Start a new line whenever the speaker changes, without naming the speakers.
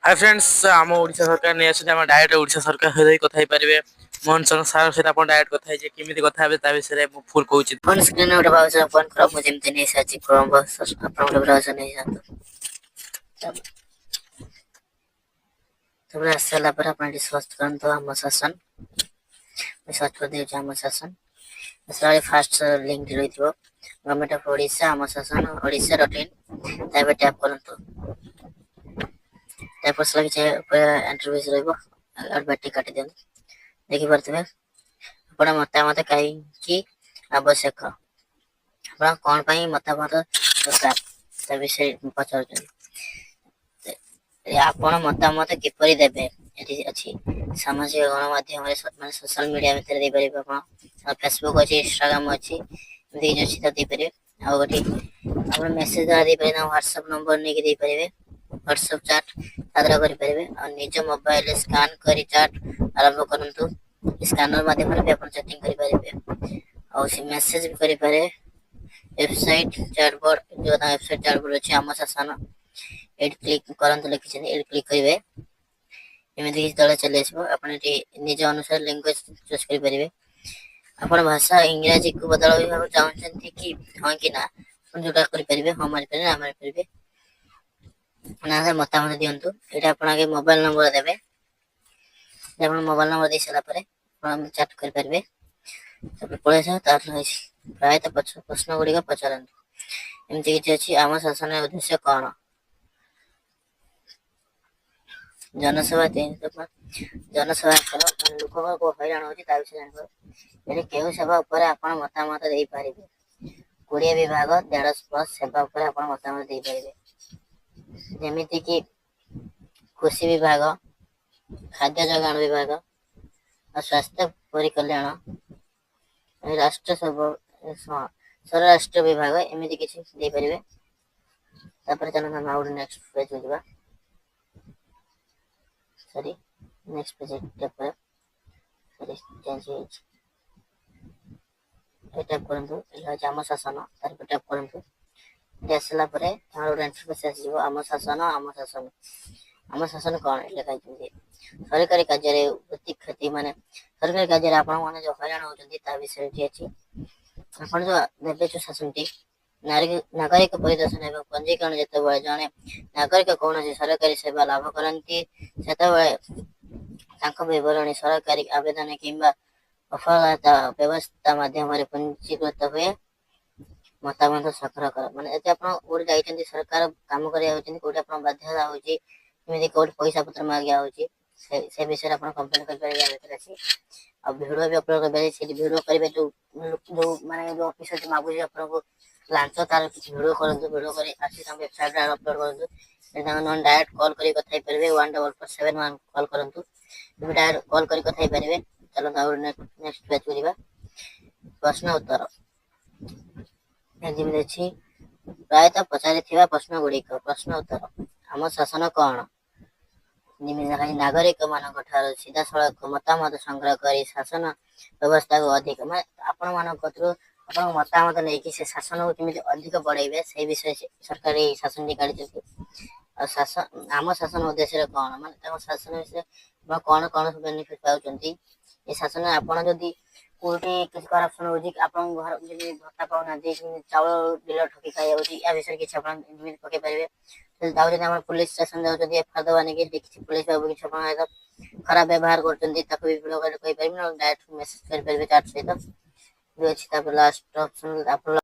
hi friends आम ओडिशा सरकार नहीं आछन हम डायरेक्ट ओडिशा सरकार सहित कथा पारे मोहन चंद्र सार सहित आप डायरेक्ट कथा है केमी कथा ता विषय में फुल कहूँ
फोन स्क्रीन गोटे ब्राउजर ओपन कर मुझे एमती नहीं साची क्रोम ब्राउजर नहीं जातो तब आसला पर अपन सर्च करंतो आम शासन सर्च कर दियो आम शासन सारे फर्स्ट लिंक रही थो गवर्नमेंट ऑफ ओडिशा आम शासन orisha.in ताबे टैप करंतो टैप करला कि इंटरव्यूज रहबो और बैटरी काटी देन देखि परतबे अपन मतामत काई की आवश्यक ଆପଣ କଣ ପାଇଁ ମତାମତ ଦରକାର ତା ବିଷୟରେ ପଚାରୁଛନ୍ତି ଆପଣ ମତାମତ କିପରି ଦେବେ ଏଠି ଅଛି ସାମାଜିକ ଗଣମାଧ୍ୟମରେ ମାନେ ସୋସିଆଲ ମିଡିଆ ଭିତରେ ଦେଇପାରିବେ ଆପଣ ଫେସବୁକ୍ ଅଛି ଇନଷ୍ଟାଗ୍ରାମ ଅଛି ଏମିତି କିଛି ଅଛି ତ ଦେଇପାରିବେ ଆଉ ଗୋଟେ ଆପଣ ମେସେଜ ଦ୍ୱାରା ଦେଇପାରିବେ ହ୍ୱାଟ୍ସଆପ ନମ୍ବର ନେଇକି ଦେଇପାରିବେ ହ୍ୱାଟ୍ସଆପ ଚାଟ ତା ଦ୍ୱାରା କରିପାରିବେ ଆଉ ନିଜ ମୋବାଇଲରେ ସ୍କାନ କରି ଚାଟ ଆରମ୍ଭ କରନ୍ତୁ ସ୍କାନର ମାଧ୍ୟମରେ ବି ଆପଣ ଚାଟିଂ କରିପାରିବେ ଆଉ ସେ ମେସେଜ ବି କରିପାରିବେ वेबसाइट चैटबॉट जो वेबसाइट चैटबॉट अछि आम शासन एड क्लिक करंत लिखिछन एड क्लिक करिवे एमिति कि तळे चले आसीबो आपण एटी निज अनुसार लैंग्वेज चूज करि परिबे आपण भाषा इंग्रजी को बदलावे हम चाहछन्ती कि हां कि ना आपण जोटा करि परिबे हम मारि परिबे हम मारि परिबे ना मतामत दियंतु एटा आपण आगे मोबाइल नंबर देबे आपण मोबाइल नंबर दे सला परे आपण चैट करि परिबे तब पळे छ तार प्रायतः प्रश्न गुड़िक पचारतु एमती किसी अच्छी आम शासन उद्देश्य कौन जनसेवा जनसेवा लोक हईराण होती जान केउ सेवा उपर आपण मतामत दे पारिबे 20 विभाग 150+ सेवा उपर आपण मतामत दे पारिबे जेमिति कि कृषि विभाग खाद्य जोगाण विभाग और स्वास्थ्य परिकल्याण राष्ट्र स्वराष्ट्र विभाग एमती किसी दे परिबे तापर चलो हम आउट नेक्स्ट पेज हो जबा सॉरी नेक्स्ट पेज टैप कर सॉरी चेंज हो टैप करंतु एला आम शासन तार पर टैप करंतु देसला परे हमर इंटरफेस आसीबो आम शासन आम शासन कोन लिखा छै सरकारी कार्य रे क्षति माने सरकारी कार्य रे आपण माने जो हरान होचंती ता विषय अछि आपण जो देबे जो शासनटी नागरिक परिदर्शन एवं पंजीकरण जते बळे जने नागरिक कौन सरकारी सेवा लाभ करंती सेते बळे तांको विवरणी सरकारी आवेदन किंबा सफलता व्यवस्था माध्यम रे पंजीकृत हुए मतामत सफर कर माने एते आपण ओर जाइछन्ती सरकार काम करिया होचन्ती कोटे आपण बाध्यता होची एमिति कोट पैसा पत्र मागिया होची से विषय आपण कंप्लेन कर परिया अछि अब वीडियो भी अपलोड कर से वीडियो करिवे जो माने जो ऑफिसर जे मागु आपण को लांच तार वीडियो करंतु वीडियो करी आसी हम वेबसाइट रे अपलोड करंतु एटा नॉन डायरेक्ट कॉल करी कथाई परिवे 1447 कॉल करंतु डायरेक्ट कॉल करी कथाई परिवे चलो और नेक्स्ट पेज करिवा प्रश्न उत्तर एजिम अछि प्रायतः पचारिथिबा प्रश्न गुड़िक प्रश्न उत्तर आम शासन कोन नागरिक मानक ठार सीधा सड़क मतामत संग्रह करी शासन व्यवस्था को अधिक मैं आपण मानक कतरो आपण मतामत नै कि से शासन को केमिति अधिक बढ़ाइबे से विषय सरकारी शासन निकाली छै और शासन आम शासन उद्देश्य कोन माने तम शासन विषय कोन कोन बेनिफिट पाउचंती ए शासन आपण जदी कोटी किछ करप्शन होजी आपण घर जदी भत्ता पाउना दे चावल बिल ठकी खाइ होजी या विषय किछ आपण इमेज पके परिबे दाउ जदी हमर पुलिस स्टेशन जाउ जदी एफआईआर दवाने के देखि पुलिस बाबू किछ आपण खराब व्यवहार करचंती ताको भी वीडियो कहि परिबे डायरेक्ट मैसेज कर परिबे चाट सहित जो अछि ता लास्ट ऑप्शन आप